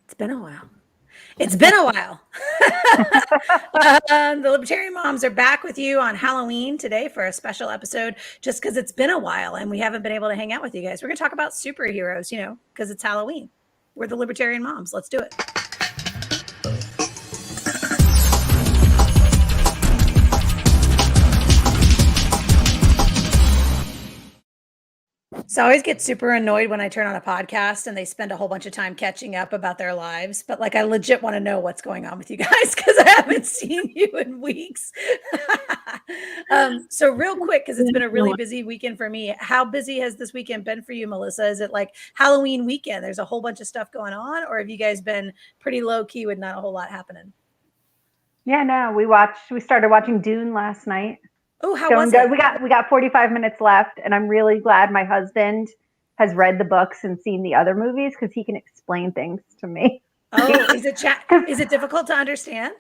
It's been a while. It's been a while. The Libertarian Moms are back with you on Halloween today for a special episode, just because it's been a while and we haven't been able to hang out with you guys. We're going to talk about superheroes, because it's Halloween. We're the Libertarian Moms. Let's do it. So I always get super annoyed when I turn on a podcast and they spend a whole bunch of time catching up about their lives. But I legit want to know what's going on with you guys because I haven't seen you in weeks. So real quick, because it's been a really busy weekend for me. How busy has this weekend been for you, Melissa? Is it like Halloween weekend? There's a whole bunch of stuff going on, or have you guys been pretty low key with not a whole lot happening? Yeah, no, we started watching Dune last night. Oh, how was it? We got 45 minutes left, and I'm really glad my husband has read the books and seen the other movies because he can explain things to me. Oh, is it difficult to understand?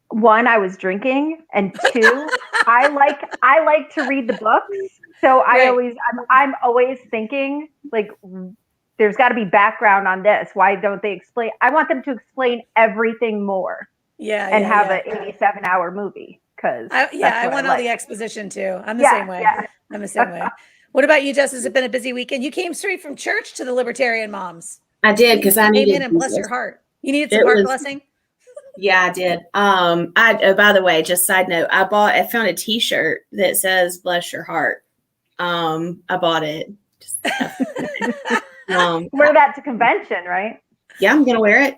One, I was drinking, and two, I like to read the books. So I'm always thinking like there's got to be background on this. Why don't they explain? I want them to explain everything more. And have an 87-hour movie. I want all the exposition too. I'm the same way. Yeah. I'm the same way. What about you, Jess? Has it been a busy weekend? You came straight from church to the Libertarian Moms. I did because I needed. Amen and bless your heart. You needed some heart blessing. Yeah, I did. By the way, just side note, I found a T-shirt that says "Bless your heart." I bought it. Wear that to convention, right? Yeah, I'm gonna wear it.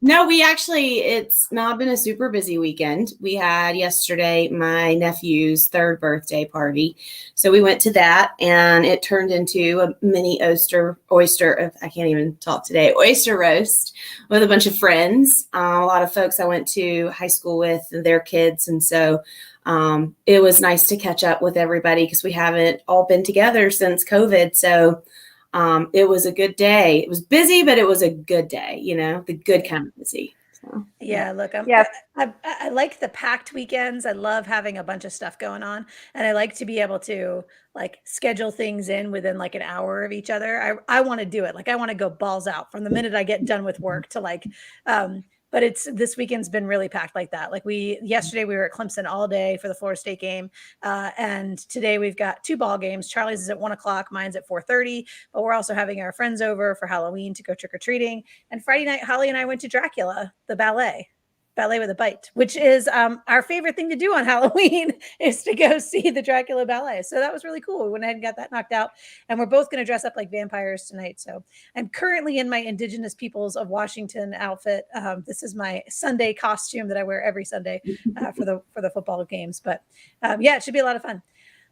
No, it's not been a super busy weekend. We had yesterday my nephew's 3rd birthday party. So we went to that and it turned into a mini oyster roast with a bunch of friends. A lot of folks I went to high school with and their kids. And so it was nice to catch up with everybody because we haven't all been together since COVID. So it was a good day. It was busy, but it was a good day, the good kind of busy. So, yeah, look, I like the packed weekends. I love having a bunch of stuff going on. And I like to be able to schedule things in within an hour of each other. I want to do it. I want to go balls out from the minute I get done with work to but this weekend's been really packed like that. Yesterday we were at Clemson all day for the Florida State game. And today we've got 2 ball games. Charlie's is at 1:00. Mine's at 4:30, but we're also having our friends over for Halloween to go trick-or-treating. And Friday night, Holly and I went to Dracula, the ballet with a bite, which is our favorite thing to do on Halloween is to go see the Dracula ballet. So that was really cool. We went ahead and got that knocked out, and we're both going to dress up like vampires tonight. So I'm currently in my Indigenous Peoples of Washington outfit. This is my Sunday costume that I wear every Sunday for the football games. But it should be a lot of fun.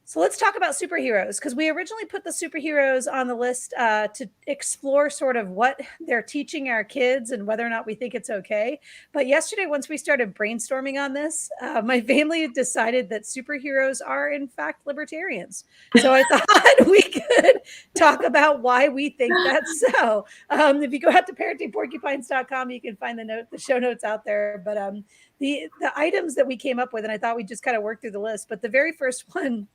So let's talk about superheroes, because we originally put the superheroes on the list to explore sort of what they're teaching our kids and whether or not we think it's okay. But yesterday, once we started brainstorming on this, my family decided that superheroes are, in fact, libertarians. So I thought we could talk about why we think that's so. If you go out to parentingporcupines.com, you can find the show notes out there. But the items that we came up with, and I thought we'd just kind of work through the list. But the very first one,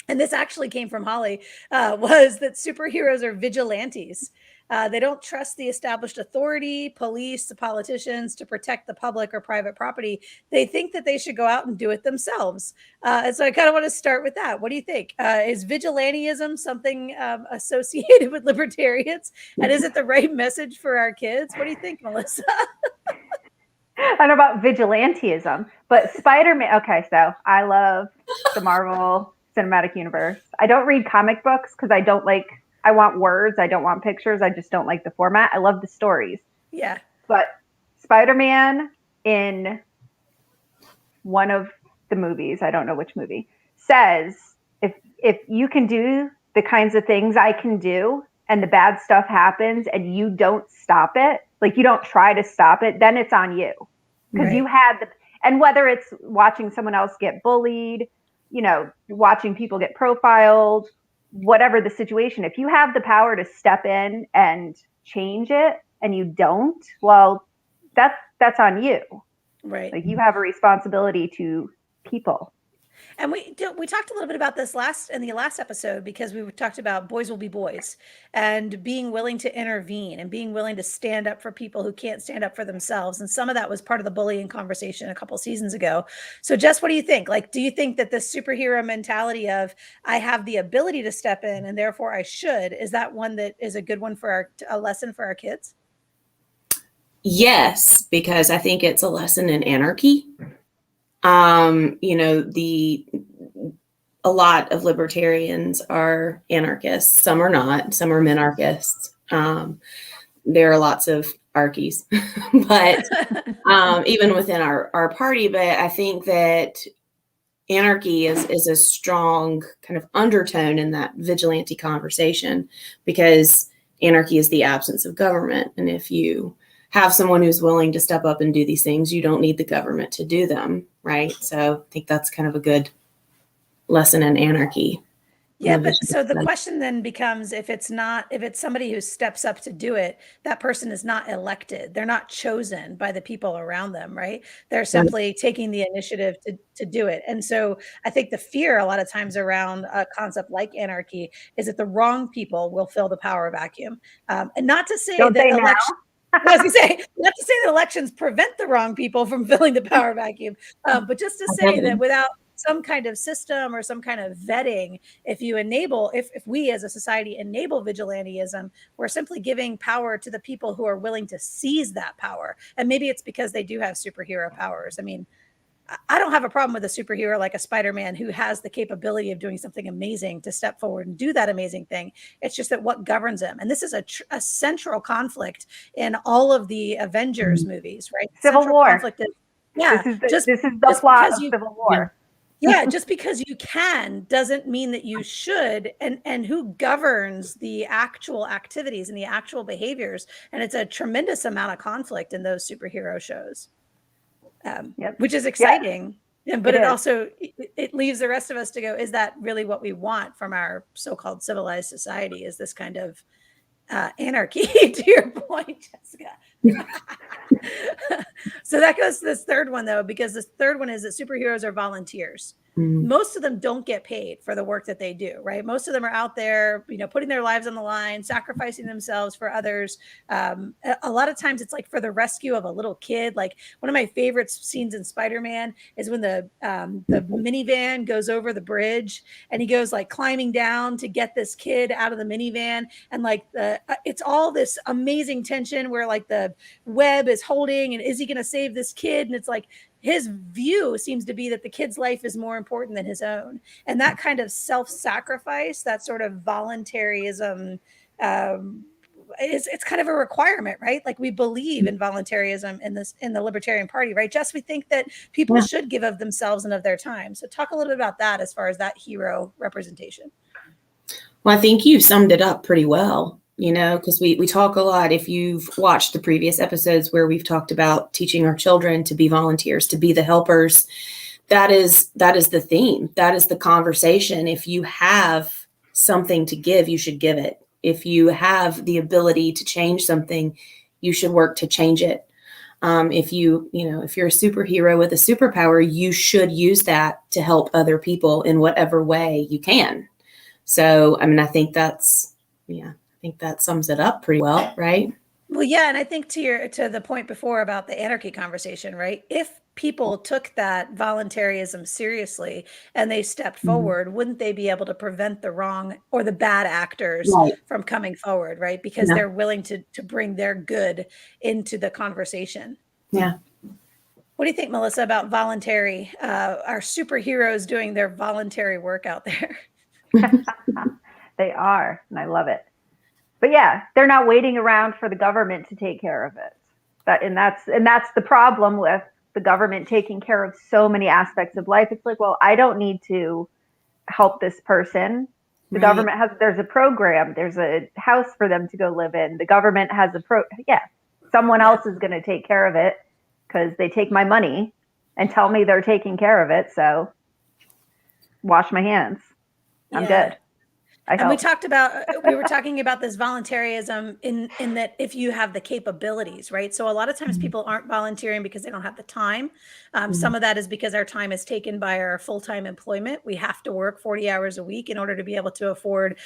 and this actually came from Holly, was that superheroes are vigilantes. They don't trust the established authority, police, the politicians to protect the public or private property. They think that they should go out and do it themselves. And so I kind of want to start with that. What do you think? Is vigilantism something associated with libertarians? And is it the right message for our kids? What do you think, Melissa? I don't know about vigilantism, but Spider-Man. Okay, so I love the Marvel Cinematic Universe. I don't read comic books because I want words. I don't want pictures. I just don't like the format. I love the stories. Yeah. But Spider-Man in one of the movies, I don't know which movie, says if you can do the kinds of things I can do and the bad stuff happens and you don't stop it, you don't try to stop it, then it's on you. Because you had and whether it's watching someone else get bullied, watching people get profiled, whatever the situation, if you have the power to step in and change it and you don't, well, that's on you. Right. You have a responsibility to people. And we talked a little bit about this in the last episode, because we talked about boys will be boys and being willing to intervene and being willing to stand up for people who can't stand up for themselves. And some of that was part of the bullying conversation a couple seasons ago. So Jess, what do you think? Like, do you think that this superhero mentality of I have the ability to step in and therefore I should, is that one that is a good one for a lesson for our kids? Yes, because I think it's a lesson in anarchy. You know, a lot of libertarians are anarchists. Some are not. Some are minarchists. There are lots of archies, but even within our party. But I think that anarchy is a strong kind of undertone in that vigilante conversation, because anarchy is the absence of government. And if you have someone who's willing to step up and do these things, you don't need the government to do them, right? So I think that's kind of a good lesson in anarchy. Yeah, but so the question then becomes, if it's somebody who steps up to do it, that person is not elected. They're not chosen by the people around them, right? They're simply taking the initiative to do it. And so I think the fear a lot of times around a concept like anarchy is that the wrong people will fill the power vacuum. And not to say that election. I was going to say, not to say that elections prevent the wrong people from filling the power vacuum, but just to say that without some kind of system or some kind of vetting, if we as a society enable vigilantism, we're simply giving power to the people who are willing to seize that power. And maybe it's because they do have superhero powers. I mean, I don't have a problem with a superhero like a Spider-Man who has the capability of doing something amazing to step forward and do that amazing thing. It's just that what governs him. And this is a central conflict in all of the Avengers movies, right? Civil War. Conflict is, yeah. This is the plot of Civil War. Yeah, just because you can doesn't mean that you should. And who governs the actual activities and the actual behaviors? And it's a tremendous amount of conflict in those superhero shows. Which is exciting. Yeah, but it also it leaves the rest of us to go, is that really what we want from our so-called civilized society? Is this kind of anarchy, to your point, Jessica? So that goes to this third one, though, because this third one is that superheroes are volunteers. Most of them don't get paid for the work that they do, right? Most of them are out there, putting their lives on the line, sacrificing themselves for others. A lot of times it's like for the rescue of a little kid. Like one of my favorite scenes in Spider-Man is when the minivan goes over the bridge and he goes like climbing down to get this kid out of the minivan. And like it's all this amazing tension where like the web is holding, and is he going to save this kid? And it's like, his view seems to be that the kid's life is more important than his own. And that kind of self-sacrifice, that sort of voluntarism, it's kind of a requirement, right? Like we believe in voluntarism in the Libertarian Party, right? Jess, we think that people should give of themselves and of their time. So talk a little bit about that as far as that hero representation. Well, I think you summed it up pretty well. Because we talk a lot, if you've watched the previous episodes where we've talked about teaching our children to be volunteers, to be the helpers, that is the theme. That is the conversation. If you have something to give, you should give it. If you have the ability to change something, you should work to change it. If you're a superhero with a superpower, you should use that to help other people in whatever way you can. So, I mean, I think that sums it up pretty well, right? Well, yeah, and I think to the point before about the anarchy conversation, right? If people took that voluntarism seriously and they stepped forward, wouldn't they be able to prevent the wrong or the bad actors from coming forward, right? Because they're willing to bring their good into the conversation. Yeah. What do you think, Melissa, about voluntary, our superheroes doing their voluntary work out there? They are, and I love it. But yeah, they're not waiting around for the government to take care of it. That's the problem with the government taking care of so many aspects of life. It's like, well, I don't need to help this person. The government there's a program, there's a house for them to go live in. The government has someone else is going to take care of it because they take my money and tell me they're taking care of it. So wash my hands. I'm good. And we were talking about this voluntarism in that if you have the capabilities, right? So a lot of times people aren't volunteering because they don't have the time. Some of that is because our time is taken by our full-time employment. We have to work 40 hours a week in order to be able to afford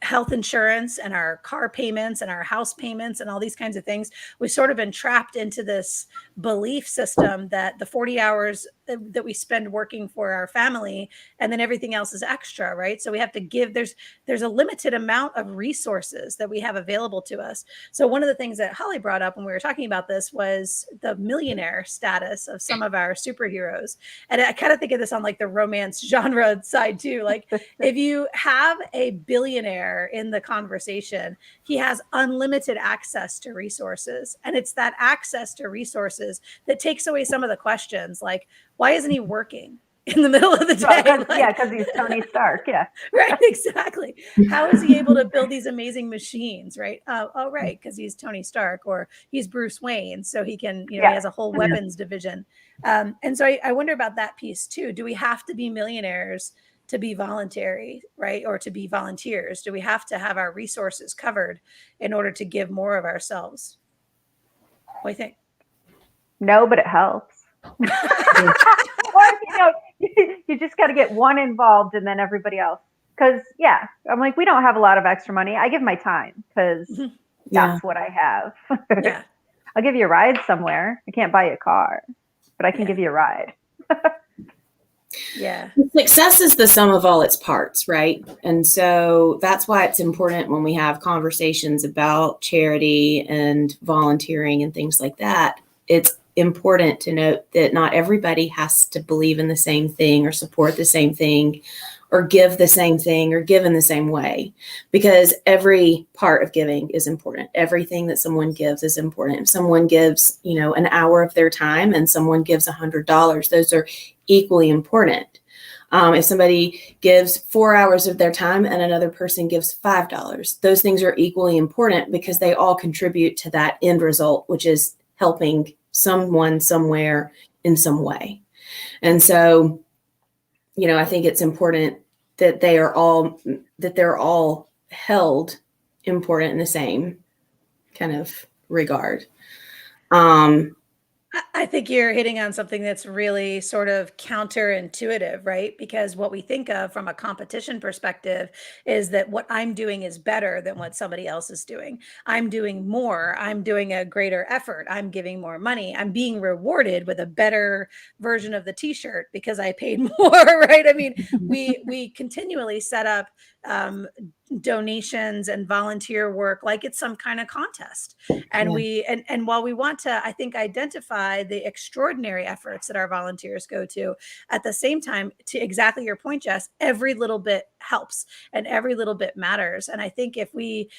health insurance and our car payments and our house payments and all these kinds of things. We've sort of been trapped into this belief system that the 40 hours that we spend working for our family and then everything else is extra, right? So we have to give, there's a limited amount of resources that we have available to us. So one of the things that Holly brought up when we were talking about this was the millionaire status of some of our superheroes. And I kind of think of this on like the romance genre side too. Like if you have a billionaire in the conversation, he has unlimited access to resources. And it's that access to resources that takes away some of the questions like, why isn't he working in the middle of the day? Because he's Tony Stark. Yeah. Right, exactly. How is he able to build these amazing machines, right? Oh, right, because he's Tony Stark or he's Bruce Wayne, so he can, he has a whole weapons division. And so I wonder about that piece too. Do we have to be millionaires to be voluntary, right? Or to be volunteers? Do we have to have our resources covered in order to give more of ourselves? What do you think? No, but it helps. Or, you just got to get one involved and then everybody else. Because, I'm like, we don't have a lot of extra money. I give my time because that's what I have. Yeah. I'll give you a ride somewhere. I can't buy you a car, but I can give you a ride. Yeah. Success is the sum of all its parts, right? And so that's why it's important when we have conversations about charity and volunteering and things like that. It's important to note that not everybody has to believe in the same thing or support the same thing or give the same thing or give in the same way, because every part of giving is important. Everything that someone gives is important. If someone gives, an hour of their time and someone gives $100, those are equally important. If somebody gives 4 hours of their time and another person gives $5, those things are equally important because they all contribute to that end result, which is helping someone somewhere in some way. And so, I think it's important that they're all held important in the same kind of regard. I think you're hitting on something that's really sort of counterintuitive, right? Because what we think of from a competition perspective is that what I'm doing is better than what somebody else is doing. I'm doing more. I'm doing a greater effort. I'm giving more money. I'm being rewarded with a better version of the t-shirt because I paid more, right? I mean, we continually set up donations and volunteer work like it's some kind of contest. And and while we want to, I think, identify the extraordinary efforts that our volunteers go to, at the same time, to exactly your point, Jess, every little bit helps and every little bit matters. And I think if we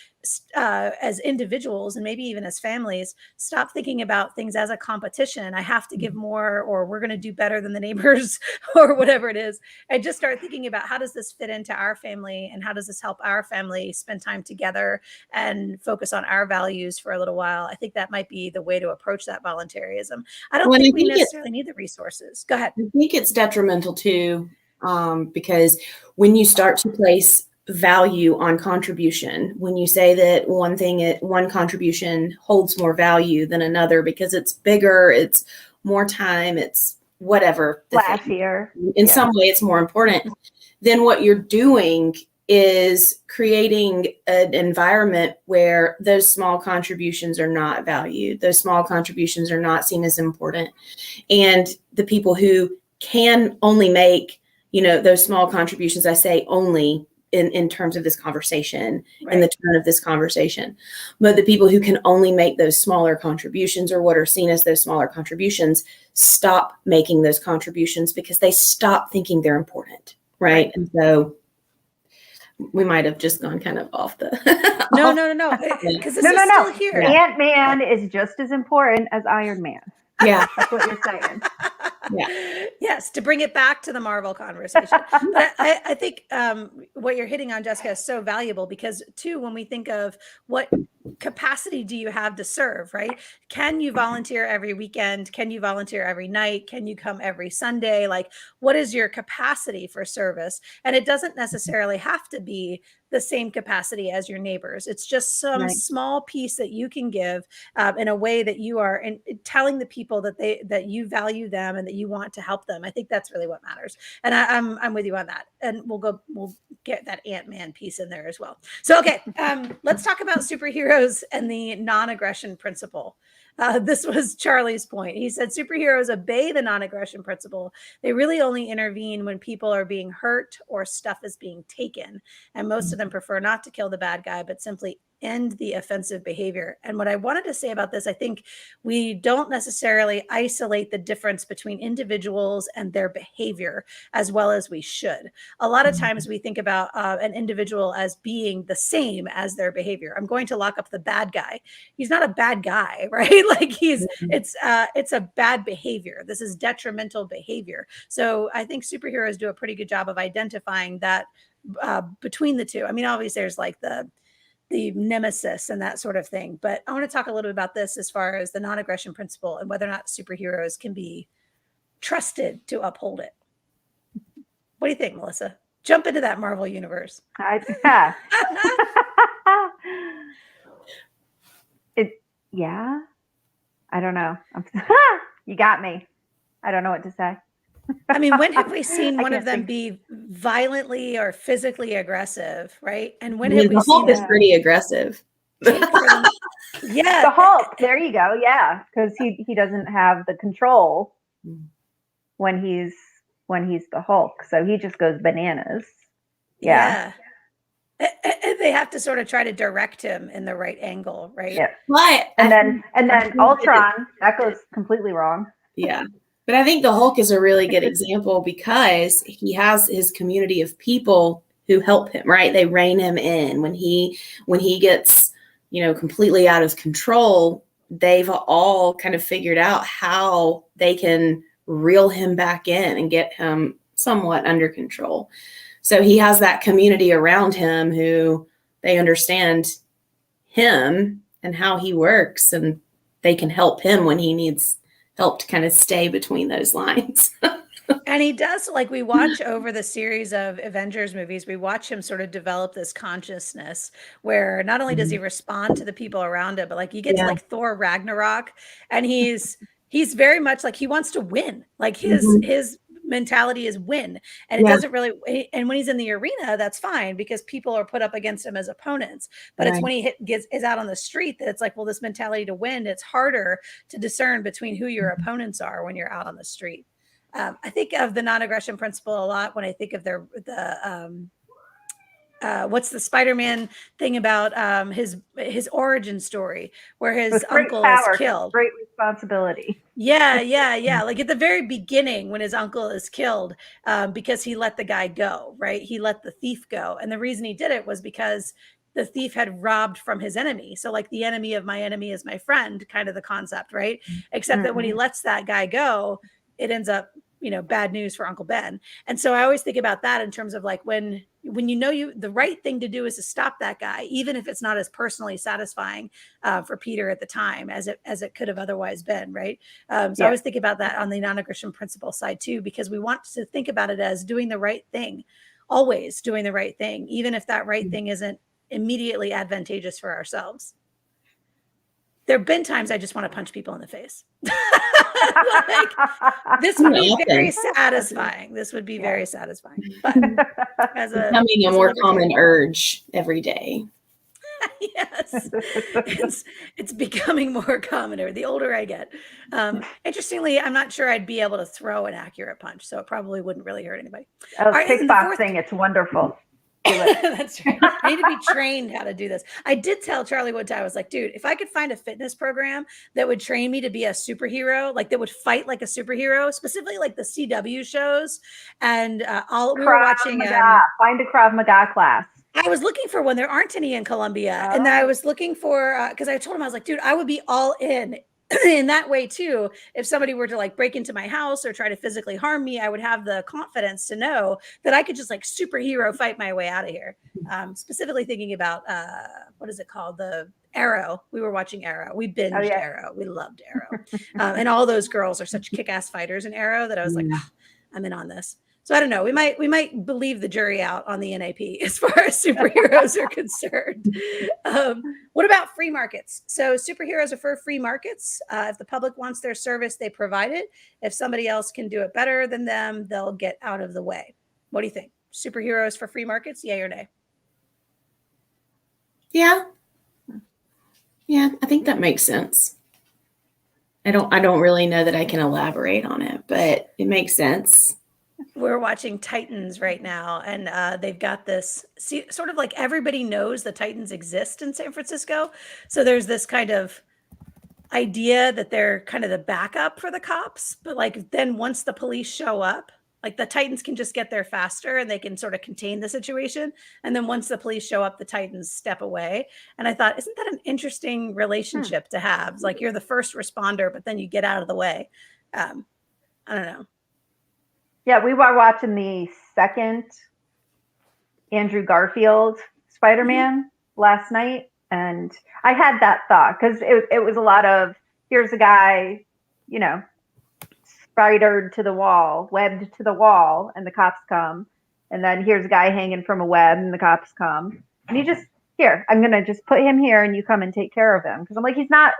as individuals and maybe even as families stop thinking about things as a competition, I have to give more, or we're going to do better than the neighbors or whatever it is, and just start thinking about how does this fit into our family and how does this help our family spend time together and focus on our values for a little while. I think that might be the way to approach that voluntarism. I don't think we necessarily need the resources. Go ahead. I think it's detrimental too, because when you start to place value on contribution, when you say that one contribution holds more value than another because it's bigger, it's more time, it's whatever, flashier, in some way it's more important, then what you're doing is creating an environment where those small contributions are not valued. Those small contributions are not seen as important. And the people who can only make, those small contributions, I say only in terms of this conversation, in the tone of this conversation, but the people who can only make those smaller contributions or what are seen as those smaller contributions stop making those contributions because they stop thinking they're important. Right. And so we might have just gone kind of off the. No. Because this is still here. Ant-Man is just as important as Iron Man. Yeah. That's what you're saying. Yeah. Yes, to bring it back to the Marvel conversation. But I think what you're hitting on, Jessica, is so valuable because too, when we think of what capacity do you have to serve, right? Can you volunteer every weekend? Can you volunteer every night? Can you come every Sunday? Like, what is your capacity for service? And it doesn't necessarily have to be the same capacity as your neighbors. It's just some Right. small piece that you can give in a way that you are telling the people that you value them and that you want to help them. I think that's really what matters. And I'm with you on that. And we'll get that Ant-Man piece in there as well. So, okay, let's talk about superheroes and the non-aggression principle. This was Charlie's point. He said superheroes obey the non-aggression principle. They really only intervene when people are being hurt or stuff is being taken. And most of them prefer not to kill the bad guy, but simply end the offensive behavior. And what I wanted to say about this, I think we don't necessarily isolate the difference between individuals and their behavior as well as we should. A lot of times we think about an individual as being the same as their behavior. I'm going to lock up the bad guy. He's not a bad guy, right? Like it's a bad behavior. This is detrimental behavior. So I think superheroes do a pretty good job of identifying that between the two. I mean, obviously there's like the nemesis and that sort of thing. But I want to talk a little bit about this as far as the non-aggression principle and whether or not superheroes can be trusted to uphold it. What do you think, Melissa? Jump into that Marvel universe. Yeah. Yeah. I don't know. You got me. I don't know what to say. I mean, when have we seen I one of can't them think. be violently or physically aggressive, right? And when I have mean, we the seen Hulk is them pretty aggressive. take for them? Yeah. The Hulk. There you go. Yeah, because he doesn't have the control when he's the Hulk, so he just goes bananas. Yeah. They have to sort of try to direct him in the right angle, right? Yeah. But And I then think Ultron, that goes completely wrong. yeah. But I think the Hulk is a really good example because he has his community of people who help him, right? They rein him in when he gets, completely out of control. They've all kind of figured out how they can reel him back in and get him somewhat under control. So he has that community around him who they understand him and how he works, and they can help him when he needs help to kind of stay between those lines. And he does, like, we watch over the series of Avengers movies, we watch him sort of develop this consciousness where not only does he respond to the people around him, but like you get to Yeah. like Thor Ragnarok, and he's very much like he wants to win. Like his mentality is win. And it Yeah. doesn't really, and when he's in the arena, that's fine because people are put up against him as opponents. But it's Right. when he is out on the street that it's like, well, this mentality to win, it's harder to discern between who your opponents are when you're out on the street. I think of the non-aggression principle a lot when I think of what's the Spider-Man thing about his origin story where his With great uncle power is killed. great responsibility. Yeah. Like at the very beginning when his uncle is killed, because he let the guy go, right? He let the thief go. And the reason he did it was because the thief had robbed from his enemy. So like the enemy of my enemy is my friend, kind of the concept, right? Except that when he lets that guy go, it ends up, bad news for Uncle Ben. And so I always think about that in terms of like when the right thing to do is to stop that guy, even if it's not as personally satisfying for Peter at the time as it could have otherwise been, right? I always think about that on the non-aggression principle side too, because we want to think about it as doing the right thing, always doing the right thing, even if that right thing isn't immediately advantageous for ourselves. There have been times I just want to punch people in the face. Like, this would be very satisfying. This would be very satisfying. But as becoming a more common urge every day. Yes, it's becoming more common the older I get. Interestingly, I'm not sure I'd be able to throw an accurate punch, so it probably wouldn't really hurt anybody. Oh, kickboxing, it's wonderful. That's right. I need to be trained how to do this. I did tell Charlie one time, I was like, dude, if I could find a fitness program that would train me to be a superhero, like that would fight like a superhero, specifically like the CW shows. And we were watching. Find a Krav Maga class. I was looking for one. There aren't any in Columbia. And I was looking for, because I told him, I was like, dude, I would be all in that way too. If somebody were to like break into my house or try to physically harm me, I would have the confidence to know that I could just like superhero fight my way out of here. Specifically thinking about, what is it called? The Arrow. We were watching Arrow. We binged yeah. Arrow. We loved Arrow. And all those girls are such kick-ass fighters in Arrow that I was like, Yeah. "Ah, I'm in on this." So I don't know. We might believe the jury out on the NAP as far as superheroes are concerned. What about free markets? So superheroes are for free markets. If the public wants their service, they provide it. If somebody else can do it better than them, they'll get out of the way. What do you think? Superheroes for free markets? Yay or nay? Yeah. Yeah, I think that makes sense. I don't really know that I can elaborate on it, but it makes sense. We're watching Titans right now, and they've got this sort of like everybody knows the Titans exist in San Francisco. So there's this kind of idea that they're kind of the backup for the cops. But like then once the police show up, like the Titans can just get there faster and they can sort of contain the situation. And then once the police show up, the Titans step away. And I thought, isn't that an interesting relationship to have? It's like you're the first responder, but then you get out of the way. I don't know. Yeah, we were watching the second Andrew Garfield Spider-Man last night, and I had that thought because it was a lot of, here's a guy, you know, spidered to the wall, webbed to the wall, and the cops come, and then here's a guy hanging from a web, and the cops come, and you just, here, I'm gonna just put him here, and you come and take care of him, because I'm like, he's not.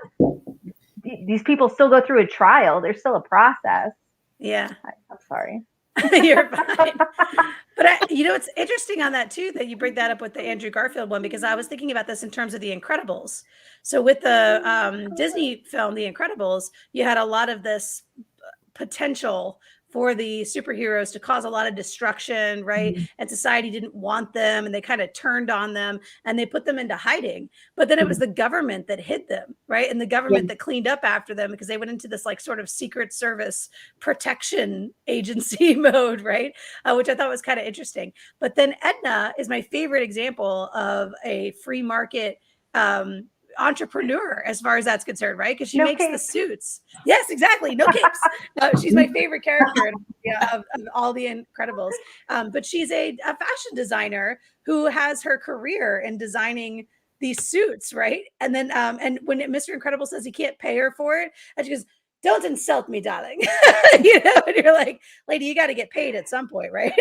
These people still go through a trial. There's still a process. Yeah. I'm sorry. You're fine. But it's interesting on that too, that you bring that up with the Andrew Garfield one, because I was thinking about this in terms of The Incredibles. So with the Disney film, The Incredibles, you had a lot of this potential for the superheroes to cause a lot of destruction, right? And society didn't want them, and they kind of turned on them, and they put them into hiding. But then it was the government that hid them, right? And the government that cleaned up after them, because they went into this like sort of Secret Service protection agency mode, right? Which I thought was kind of interesting. But then Edna is my favorite example of a free market entrepreneur as far as that's concerned, right? Because she makes the suits. Yes, exactly. No capes. She's my favorite character of all the Incredibles. But she's a fashion designer who has her career in designing these suits, right? And then and when Mr. Incredible says he can't pay her for it, and she goes, "Don't insult me, darling." And you're like, lady, you got to get paid at some point, right?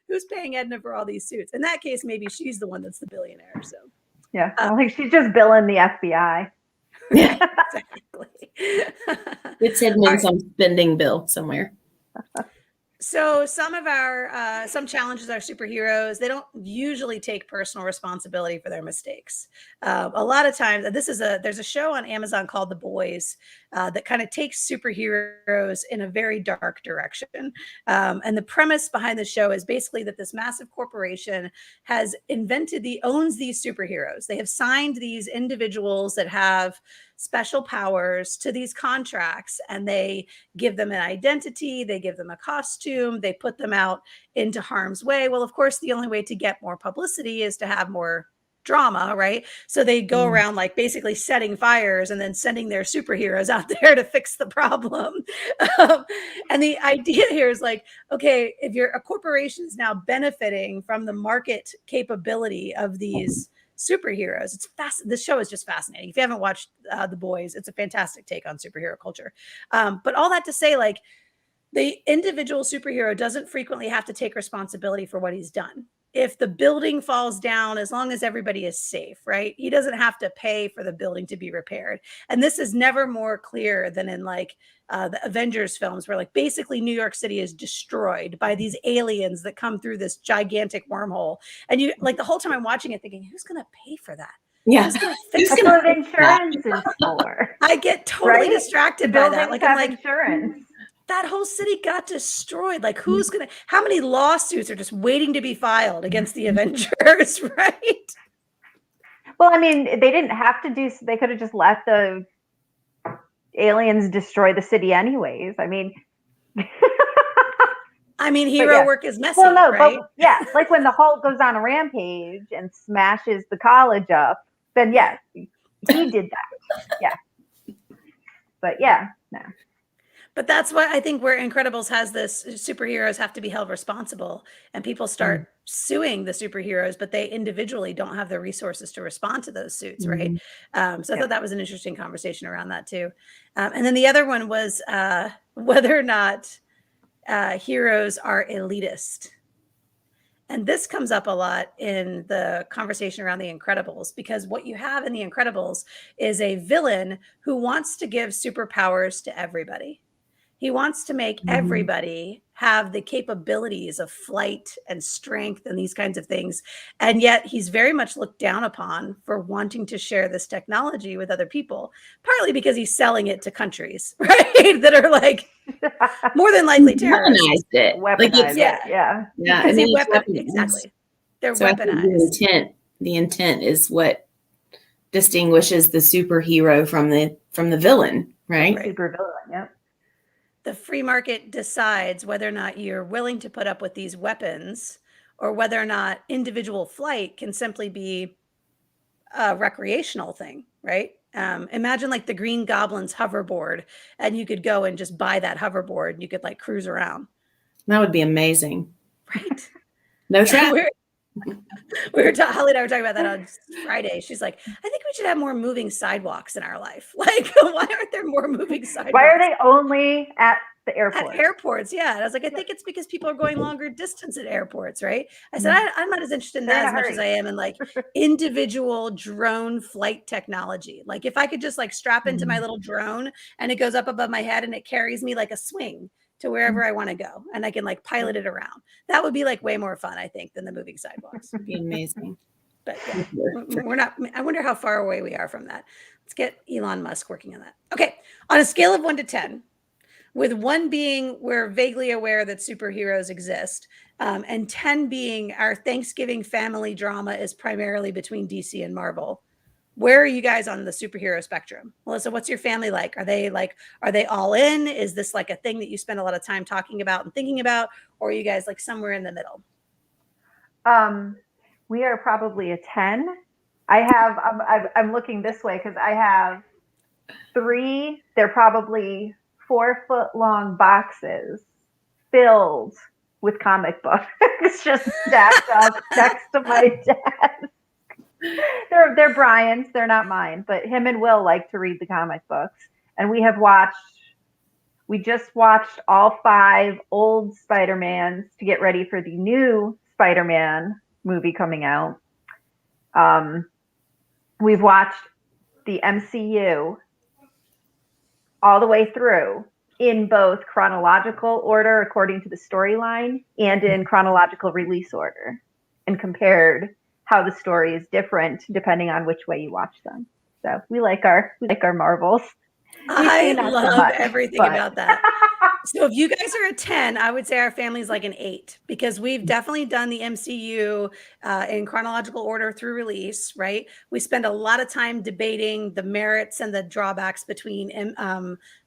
Who's paying Edna for all these suits? In that case, maybe she's the one that's the billionaire. So yeah, like she's just billing the FBI. Yeah, exactly. it's hidden in some spending bill somewhere. So some of our some challenges are superheroes. They don't usually take personal responsibility for their mistakes. A lot of times, there's a show on Amazon called The Boys that kind of takes superheroes in a very dark direction. And the premise behind the show is basically that this massive corporation has owns these superheroes. They have signed these individuals that have special powers to these contracts, and they give them an identity, they give them a costume, they put them out into harm's way. Well, of course, the only way to get more publicity is to have more drama, right? So they go around like basically setting fires and then sending their superheroes out there to fix the problem. And the idea here is like, okay, if a corporation is now benefiting from the market capability of these superheroes, this show is just fascinating. If you haven't watched The Boys, it's a fantastic take on superhero culture. But all that to say, like, the individual superhero doesn't frequently have to take responsibility for what he's done. If the building falls down, as long as everybody is safe, right? He doesn't have to pay for the building to be repaired. And this is never more clear than in like the Avengers films, where like basically New York City is destroyed by these aliens that come through this gigantic wormhole. And you like the whole time I'm watching it thinking, who's going to pay for that? Yeah. Who's going to fix That's what insurance is for. I get totally distracted by that. Like I'm like, insurance. That whole city got destroyed. Like, how many lawsuits are just waiting to be filed against the Avengers, right? Well, I mean, they didn't have to they could have just let the aliens destroy the city anyways. I mean, hero work is messy, right? But like when the Hulk goes on a rampage and smashes the college up, then yes, he did that. Yeah. But yeah, no. But that's what I think where Incredibles has this superheroes have to be held responsible, and people start suing the superheroes, but they individually don't have the resources to respond to those suits, right? So I thought that was an interesting conversation around that too. And then the other one was whether or not heroes are elitist. And this comes up a lot in the conversation around the Incredibles, because what you have in the Incredibles is a villain who wants to give superpowers to everybody. He wants to make everybody have the capabilities of flight and strength and these kinds of things. And yet he's very much looked down upon for wanting to share this technology with other people, partly because he's selling it to countries, right? That are like more than likely terrorists. Weaponized it. Weaponized it, yeah. Because he exactly. They're so weaponized. The intent is what distinguishes the superhero from the villain, right? Super villain, yeah. The free market decides whether or not you're willing to put up with these weapons, or whether or not individual flight can simply be a recreational thing, right? Imagine like the Green Goblin's hoverboard, and you could go and just buy that hoverboard and you could like cruise around. That would be amazing. Right. No traffic. Holly and I were talking about that on Friday. She's like, I think we should have more moving sidewalks in our life. Like, why aren't there more moving sidewalks? Why are they only at the airport? At airports, yeah. And I was like, I think it's because people are going longer distance at airports, right? I said, I'm not as interested in that as much as I am in like individual drone flight technology. Like if I could just like strap into my little drone and it goes up above my head and it carries me like a swing to wherever I want to go, and I can like pilot it around. That would be like way more fun, I think, than the moving sidewalks. It'd be amazing. But yeah, we're not. I wonder how far away we are from that. Let's get Elon Musk working on that. Okay, on a scale of 1 to 10, with 1 being we're vaguely aware that superheroes exist, and 10 being our Thanksgiving family drama is primarily between DC and Marvel. Where are you guys on the superhero spectrum? Melissa, what's your family like? Are they all in? Is this like a thing that you spend a lot of time talking about and thinking about? Or are you guys like somewhere in the middle? We are probably a 10. I'm looking this way because I have 3. They're probably 4-foot long boxes filled with comic books. It's just stacked up next to my desk. They're Brian's, they're not mine, but him and Will like to read the comic books. And we just watched all 5 old Spider-Mans to get ready for the new Spider-Man movie coming out. We've watched the MCU all the way through in both chronological order according to the storyline and in chronological release order, and compared how the story is different depending on which way you watch them. So we like our Marvels. I love everything about that. So if you guys are a 10, I would say our family's like an 8, because we've definitely done the MCU in chronological order through release, right? We spend a lot of time debating the merits and the drawbacks between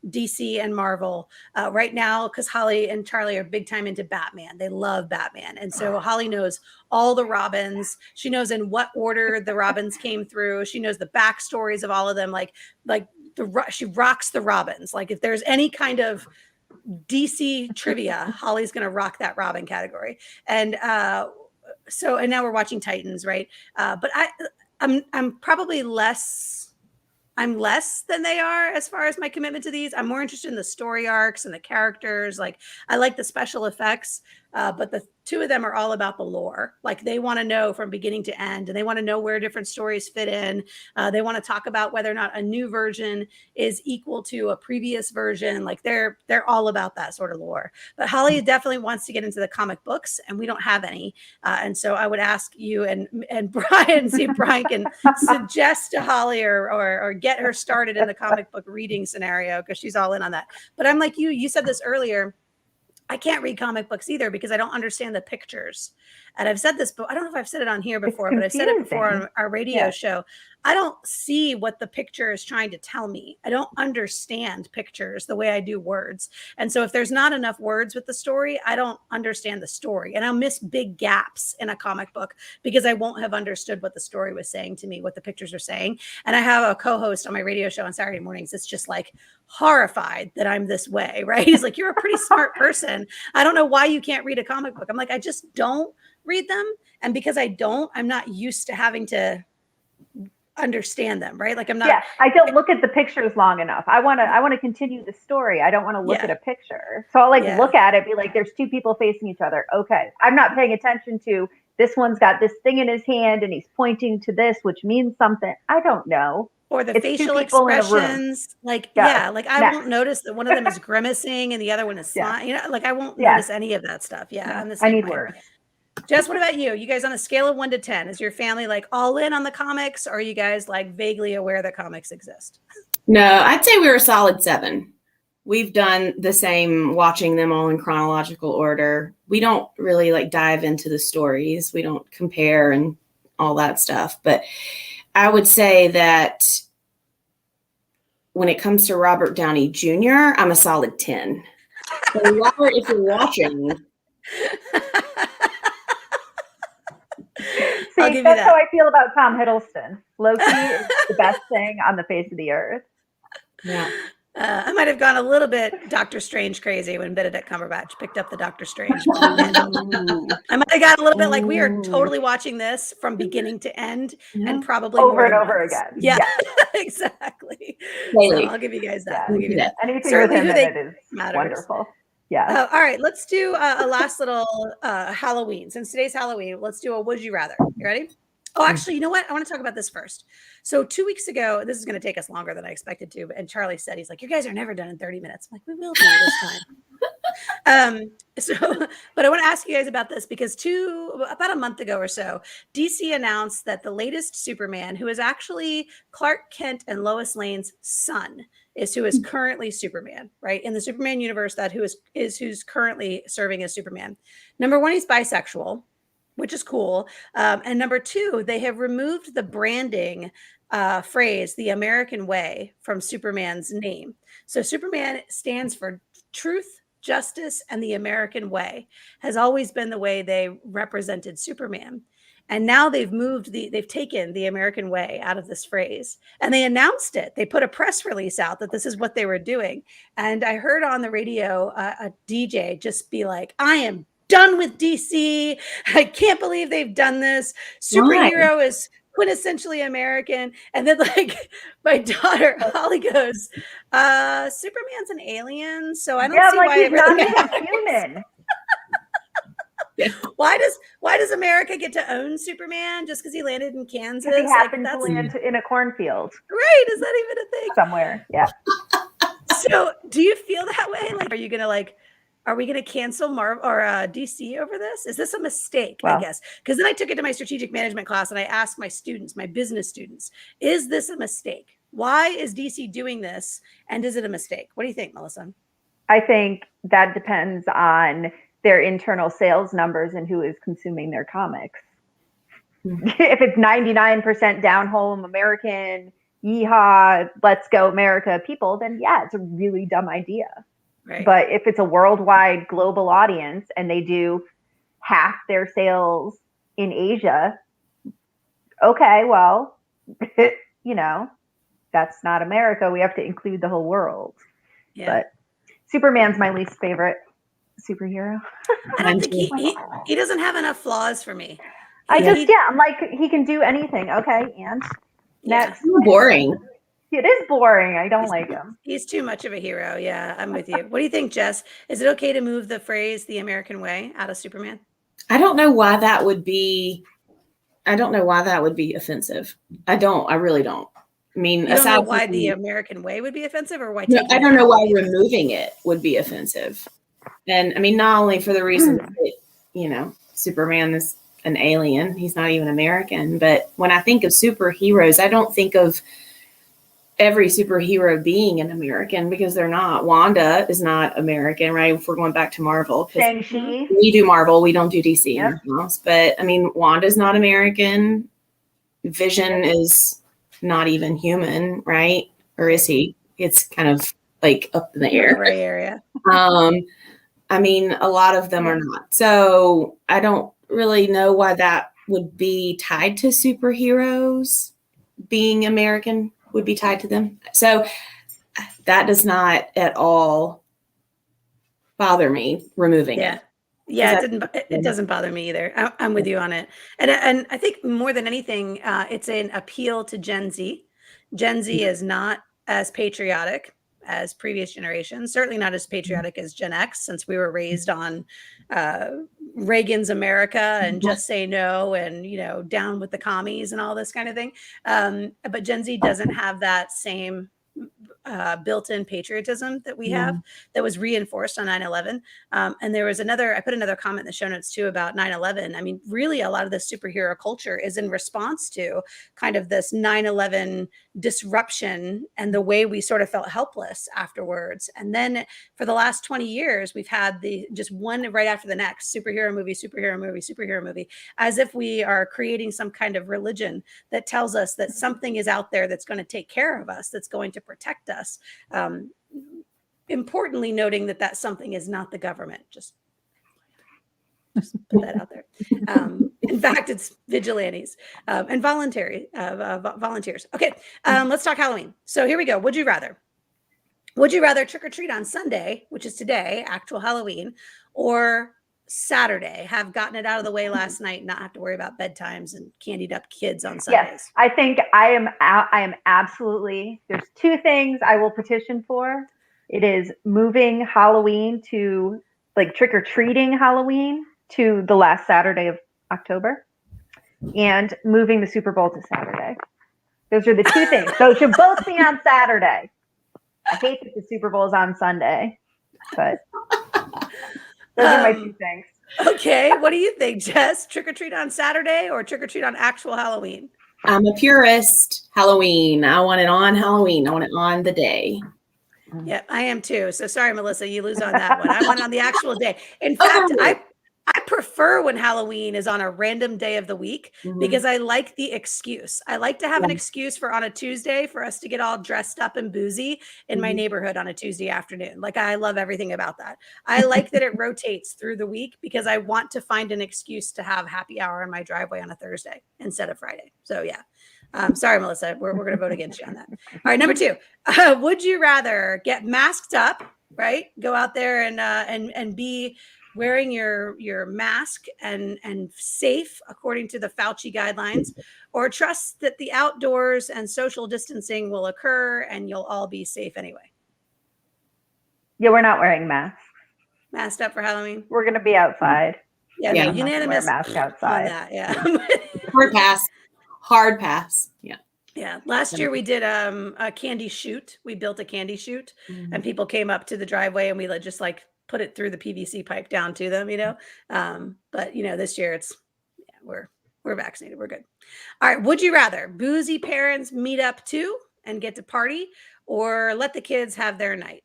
DC and Marvel right now, because Holly and Charlie are big time into Batman. They love Batman. And so Holly knows all the Robins. She knows in what order the Robins came through. She knows the backstories of all of them. She rocks the Robins. Like if there's any kind of DC trivia, Holly's going to rock that Robin category. And and now we're watching Titans, right? But I'm probably less than they are as far as my commitment to these. I'm more interested in the story arcs and the characters. Like I like the special effects, but the 2 of them are all about the lore. Like they want to know from beginning to end, and they want to know where different stories fit in. They want to talk about whether or not a new version is equal to a previous version. Like they're all about that sort of lore. But Holly definitely wants to get into the comic books, and we don't have any. And so I would ask you and Brian, see if Brian can suggest to Holly or get her started in the comic book reading scenario, because she's all in on that. But I'm like you said this earlier. I can't read comic books either because I don't understand the pictures. And I've said this, but I don't know if I've said it on here before, but I've said it before on our radio show. I don't see what the picture is trying to tell me. I don't understand pictures the way I do words. And so if there's not enough words with the story, I don't understand the story. And I'll miss big gaps in a comic book because I won't have understood what the story was saying to me, what the pictures are saying. And I have a co-host on my radio show on Saturday mornings that's just like horrified that I'm this way, right? He's like, you're a pretty smart person. I don't know why you can't read a comic book. I'm like, I just don't read them. And because I don't, I'm not used to having to understand them, right? Like I'm not. Yeah, I don't look at the pictures long enough. I want to continue the story. I don't want to look at a picture. So I'll look at it, be like, there's two people facing each other. Okay. I'm not paying attention to this one's got this thing in his hand and he's pointing to this, which means something. I don't know. Or the facial expressions. Like, I won't notice that one of them is grimacing and the other one is smiling. You know, like I won't notice any of that stuff. Yeah. I'm the same I need way. words. Jess, what about you? You guys on a scale of 1 to 10, is your family like all in on the comics, or are you guys like vaguely aware that comics exist? No, I'd say we were a solid 7. We've done the same, watching them all in chronological order. We don't really like dive into the stories. We don't compare and all that stuff. But I would say that when it comes to Robert Downey Jr., I'm a solid 10. So Robert, if you're watching... See, that's how I feel about Tom Hiddleston. Loki is the best thing on the face of the earth. Yeah. I might have gone a little bit Doctor Strange crazy when Benedict Cumberbatch picked up the Doctor Strange. I might have got a little bit like, we are totally watching this from beginning to end and probably over and over again. Yeah, exactly. So I'll give you guys that. I'll give you that. Anything with him in it is wonderful. Yeah. All right, let's do a last little Halloween. Since today's Halloween, let's do a would you rather. You ready? Oh, actually, you know what? I want to talk about this first. So 2 weeks ago, this is going to take us longer than I expected to. And Charlie said, he's like, you guys are never done in 30 minutes. I'm like, we will be this time. But I want to ask you guys about this because about a month ago or so, DC announced that the latest Superman, who is actually Clark Kent and Lois Lane's son, is who is currently Superman, right? In the Superman universe, that who's currently serving as Superman. Number 1, he's bisexual, which is cool. And number 2, they have removed the branding phrase, the American way, from Superman's name. So Superman stands for truth, justice, and the American way, has always been the way they represented Superman. And now they've taken the American way out of this phrase, and they announced it. They put a press release out that this is what they were doing. And I heard on the radio a DJ just be like, I am done with DC. I can't believe they've done this. Superhero is quintessentially American. And then like my daughter Holly goes, Superman's an alien. So I don't see why he's not even human. Why does America get to own Superman just because he landed in Kansas? He happened to land in a cornfield. Right. Is that even a thing? Somewhere. Yeah. So do you feel that way? Like, are we gonna cancel Marvel or DC over this? Is this a mistake? Well, I guess. Because then I took it to my strategic management class and I asked my students, my business students, is this a mistake? Why is DC doing this? And is it a mistake? What do you think, Melissa? I think that depends on their internal sales numbers and who is consuming their comics. If it's 99% down home American, yeehaw, let's go America people, then yeah, it's a really dumb idea. Right. But if it's a worldwide global audience and they do half their sales in Asia, okay, well, that's not America. We have to include the whole world. Yeah. But Superman's my least favorite superhero. I don't think he doesn't have enough flaws for me. I'm like, he can do anything. Okay, and next. Boring. It is boring. I don't like him. He's too much of a hero. Yeah, I'm with you. What do you think, Jess? Is it okay to move the phrase "the American way" out of Superman? I don't know why that would be offensive. I really don't. I mean, you don't know why the American way would be offensive, or why? No, I don't know why removing it would be offensive. And I mean, not only for the reason that, Superman is an alien, he's not even American, but when I think of superheroes, I don't think of every superhero being an American, because they're not. Wanda is not American, right? If we're going back to Marvel, because Shang-Chi. we do Marvel, we don't do DC Yep. in our house. But I mean, Wanda's not American. Vision is not even human, right? Or is he? It's kind of like up in the air. Gray area. I mean, a lot of them are not. So I don't really know why that would be tied to superheroes. Being American would be tied to them. So that does not at all bother me removing it. Yeah, it doesn't bother me either. I'm with you on it. And I think more than anything, it's an appeal to Gen Z. Gen Z is not as patriotic as previous generations, certainly not as patriotic as Gen X, since we were raised on Reagan's America and just say no and, down with the commies and all this kind of thing. But Gen Z doesn't have that same built-in patriotism that we have that was reinforced on 9/11. And there was I put another comment in the show notes too about 9/11. I mean, really a lot of the superhero culture is in response to kind of this 9/11 disruption and the way we sort of felt helpless afterwards. And then for the last 20 years, we've had just one right after the next superhero movie, as if we are creating some kind of religion that tells us that something is out there that's going to take care of us, that's going to protect us. Importantly, noting that something is not the government. Just put that out there. In fact, it's vigilantes and volunteers. Okay, let's talk Halloween. So here we go. Would you rather? Would you rather trick or treat on Sunday, which is today, actual Halloween, or Saturday, have gotten it out of the way last night, not have to worry about bedtimes and candied up kids on Sundays? Yes, I think I am absolutely, there's two things I will petition for. It is moving Halloween to like trick-or-treating Halloween to the last Saturday of October, and moving the Super Bowl to Saturday. Those are the two things. Those should both be on Saturday. I hate that the Super Bowl is on Sunday, but those are my two things. Okay, what do you think, Jess? Trick or treat on Saturday or trick or treat on actual Halloween? I'm a purist. Halloween. I want it on Halloween. I want it on the day. Yep, I am too. So sorry, Melissa, you lose on that one. I want on the actual day. In fact, I prefer when Halloween is on a random day of the week because I like the excuse. I like to have an excuse for on a Tuesday for us to get all dressed up and boozy in my neighborhood on a Tuesday afternoon. Like, I love everything about that. I like that it rotates through the week because I want to find an excuse to have happy hour in my driveway on a Thursday instead of Friday. So yeah. Sorry, Melissa, we're going to vote against you on that. All right, number 2, would you rather get masked up, right? Go out there and be wearing your mask and safe according to the Fauci guidelines, or trust that the outdoors and social distancing will occur and you'll all be safe anyway? Yeah, we're not wearing masks. Masked up for Halloween? We're going to be outside. Yeah, Yeah. no, unanimous wear a mask outside. on that, yeah. Hard pass. Yeah. Yeah. Last year we did a candy shoot. We built a candy shoot and people came up to the driveway and we just like put it through the PVC pipe down to them, but this year we're vaccinated. We're good. All right. Would you rather boozy parents meet up too and get to party, or let the kids have their night?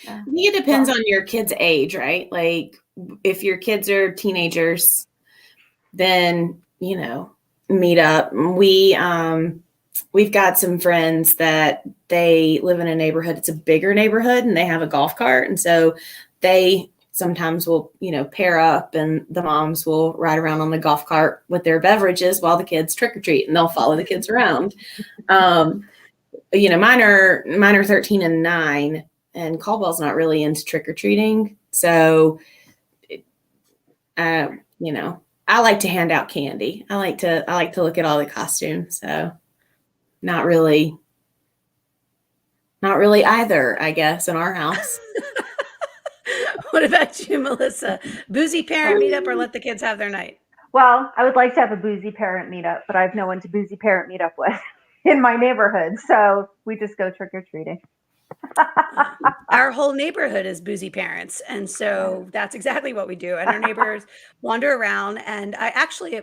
I think it depends on your kid's age, right? Like if your kids are teenagers, then, meet up. We've got some friends that they live in a neighborhood. It's a bigger neighborhood and they have a golf cart. And so they sometimes will, pair up and the moms will ride around on the golf cart with their beverages while the kids trick or treat, and they'll follow the kids around. Mine are 13 and 9, and Caldwell's not really into trick or treating. So, I like to hand out candy. I like to look at all the costumes. So not really either, I guess, in our house. What about you, Melissa? Boozy parent meetup or let the kids have their night? Well, I would like to have a boozy parent meetup, but I have no one to boozy parent meetup with in my neighborhood. So we just go trick or treating. Our whole neighborhood is boozy parents, and so that's exactly what we do. And our neighbors wander around. And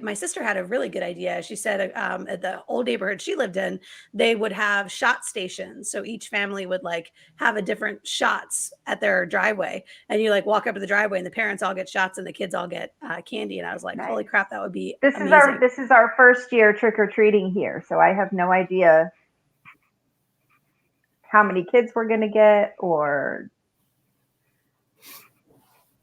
my sister had a really good idea. She said, at the old neighborhood she lived in, they would have shot stations. So each family would like have a different shots at their driveway, and you like walk up to the driveway, and the parents all get shots, and the kids all get candy. And I was like, Nice. holy crap, that would be This amazing. is our first year trick or treating here, so I have no idea how many kids we're going to get or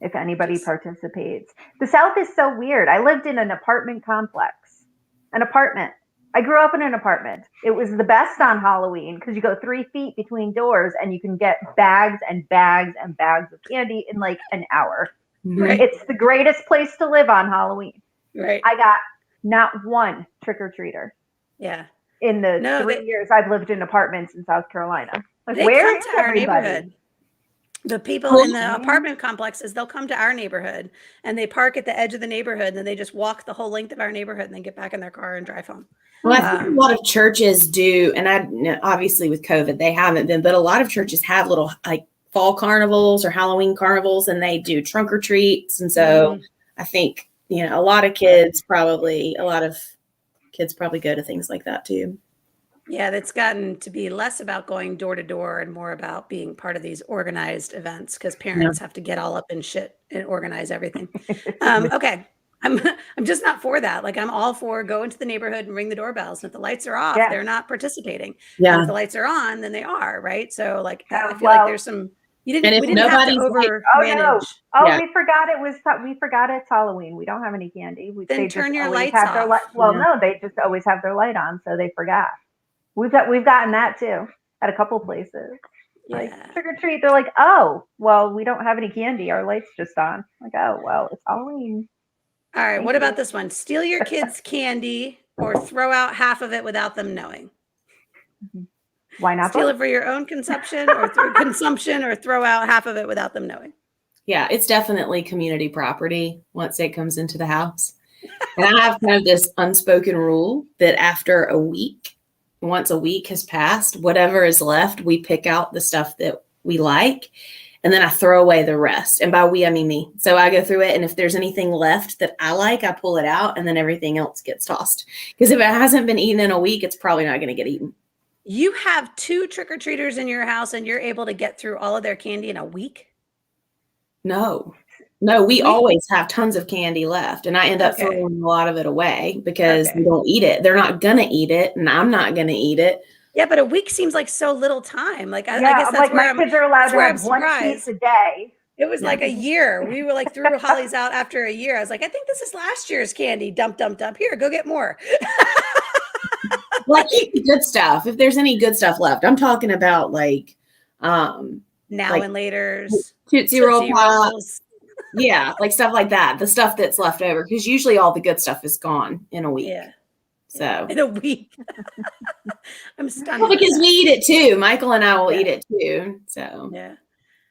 if anybody participates. The South is so weird. I lived in an apartment complex. An apartment. I grew up in an apartment. It was the best on Halloween because you go 3 feet between doors and you can get bags and bags and bags of candy in like an hour. Right. It's the greatest place to live on Halloween. Right. I got not one trick-or-treater. Yeah. In the 3 years I've lived in apartments in South Carolina. Like, they where come is to our everybody? neighborhood. The people in the apartment complexes, they'll come to our neighborhood and they park at the edge of the neighborhood, and then they just walk the whole length of our neighborhood and then get back in their car and drive home. Well, I think a lot of churches do, and obviously with COVID, they haven't been, but a lot of churches have little like fall carnivals or Halloween carnivals, and they do trunk or treats. And so I think, a lot of kids probably go to things like that too. Yeah, that's gotten to be less about going door to door and more about being part of these organized events because parents have to get all up in shit and organize everything. Okay. I'm just not for that. Like, I'm all for go into the neighborhood and ring the doorbells. And if the lights are off, they're not participating. And if the lights are on, then they are, right? So like, I feel like there's some, we didn't have to over manage. We forgot it's Halloween. We don't have any candy. Then turn your lights off. No, they just always have their light on, so they forgot. We've gotten that too at a couple places. Like trick or treat, they're like, oh, well, we don't have any candy. Our light's just on. Like, oh, well, it's Halloween. All right. What about this one? Steal your kids' candy or throw out half of it without them knowing. Why not? Steal it for your own consumption or throw out half of it without them knowing. Yeah, it's definitely community property once it comes into the house. And I have kind of this unspoken rule that after once a week has passed, whatever is left, we pick out the stuff that we like, and then I throw away the rest. And by we, I mean me. So I go through it, and if there's anything left that I like, I pull it out, and then everything else gets tossed. Because if it hasn't been eaten in a week, it's probably not going to get eaten. You have 2 trick-or-treaters in your house, and you're able to get through all of their candy in a week? No, we always have tons of candy left, and I end up throwing a lot of it away because they don't eat it. They're not going to eat it, and I'm not going to eat it. Yeah, but a week seems like so little time. Like, I guess that's like where my kids are allowed to have one piece a day. It was like a year. We were like threw Holly's out after a year. I was like, I think this is last year's candy. Dump. Here, go get more. Like, eat the good stuff. If there's any good stuff left, I'm talking about like now and later's Tootsie Roll Pops. Yeah, like stuff like that. The stuff that's left over, because usually all the good stuff is gone in a week. Yeah. So in a week. I'm stunned. Well, because we eat it too. Michael and I will eat it too. So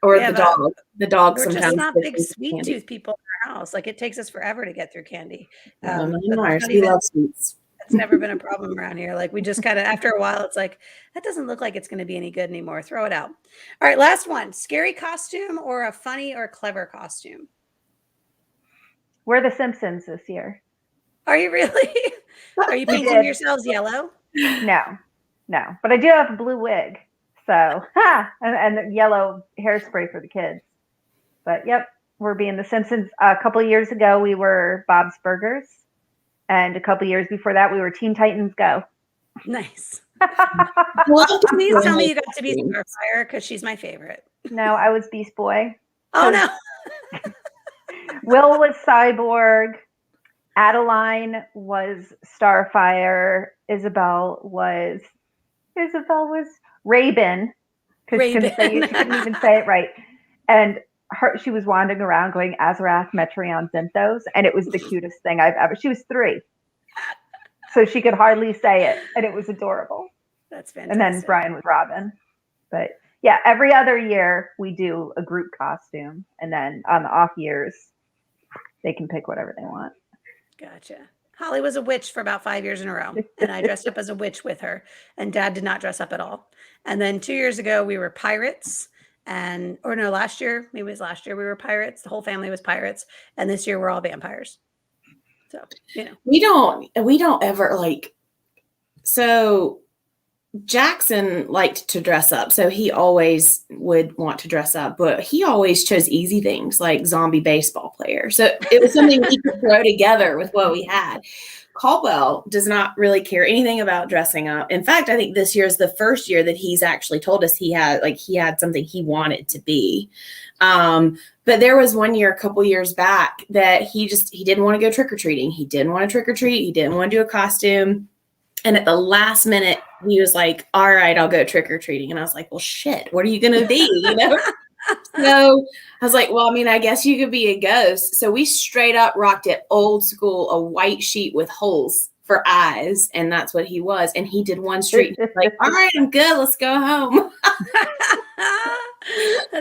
or the dog. The dog we're sometimes. We're just not big sweet tooth people in our house. Like, it takes us forever to get through candy. We love sweets. It's never been a problem around here. Like, we just kind of, after a while, it's like, that doesn't look like it's going to be any good anymore. Throw it out. All right, last one. Scary costume or a funny or clever costume? We're the Simpsons this year. Are you really? Are you painting yourselves yellow? No. But I do have a blue wig. So, and yellow hairspray for the kids. But, yep, we're being the Simpsons. A couple of years ago, we were Bob's Burgers. And a couple of years before that, we were Teen Titans Go. Nice. Please tell me you got to be Starfire, because she's my favorite. No, I was Beast Boy. Oh, no. Will was Cyborg. Adeline was Starfire. Isabel was Raven. Because she couldn't even say it right. And she was wandering around going Azarath, Metreon, Zinthos, and it was the cutest thing I've ever. She was 3, so she could hardly say it, and it was adorable. That's fantastic. And then Brian was Robin. But yeah, every other year we do a group costume, and then on the off years, they can pick whatever they want. Gotcha. Holly was a witch for about 5 years in a row, and I dressed up as a witch with her, and Dad did not dress up at all. And then 2 years ago, we were pirates, or no, last year, maybe it was last year, we were pirates. The whole family was pirates, and this year we're all vampires. So, we don't ever like. So Jackson liked to dress up, so he always would want to dress up, but he always chose easy things like zombie baseball player. So it was something we could throw together with what we had. Caldwell does not really care anything about dressing up. In fact, I think this year is the first year that he's actually told us he had something he wanted to be. But there was one year, a couple years back, that he didn't want to go trick-or-treating. He didn't want to trick-or-treat. He didn't want to do a costume. And at the last minute, he was like, all right, I'll go trick-or-treating. And I was like, well, shit, what are you going to be? So I was like, well, I mean, I guess you could be a ghost. So we straight up rocked it old school, a white sheet with holes for eyes. And that's what he was. And he did one street. Like, all right, I'm good. Let's go home.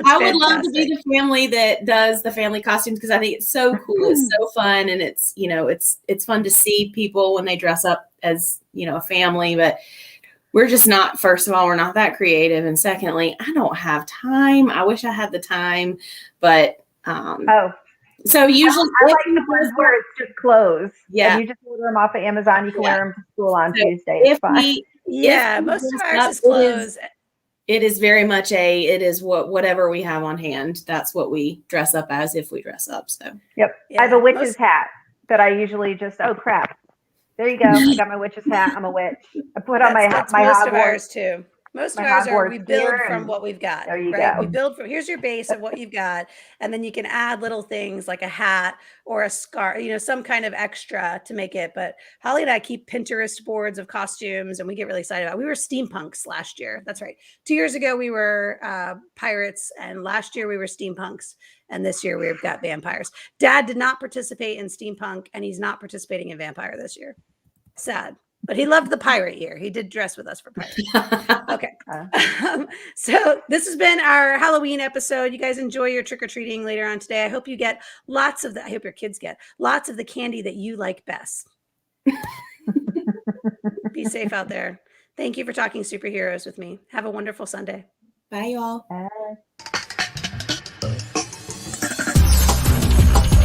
I would love to be the family that does the family costumes, because I think it's so cool. It's so fun. And it's, it's fun to see people when they dress up as, a family, but we're just not, first of all, we're not that creative. And secondly, I don't have time. I wish I had the time, but, so usually I like the ones where it's just clothes. Yeah. And you just order them off of Amazon. You can wear them to school on Tuesday. It's fine. Most of ours is clothes. It is very much whatever we have on hand. That's what we dress up as if we dress up. So, yep. Yeah, I have a witch's hat that I usually oh crap. There you go. I got my witch's hat. I'm a witch. I put on my most Hogwarts. Of ours too. Most of ours we build from what we've got. There you go. We build from, here's your base of what you've got. And then you can add little things like a hat or a scarf, some kind of extra to make it. But Holly and I keep Pinterest boards of costumes, and we get really excited about it. We were steampunks last year. That's right. 2 years ago, we were pirates, and last year we were steampunks. And this year we've got vampires. Dad did not participate in steampunk, and he's not participating in vampire this year. Sad. But he loved the pirate year. He did dress with us for pirate. Okay. So this has been our Halloween episode. You guys enjoy your trick-or-treating later on today. I hope you get I hope your kids get lots of the candy that you like best. Be safe out there. Thank you for talking superheroes with me. Have a wonderful Sunday. Bye, y'all. Bye.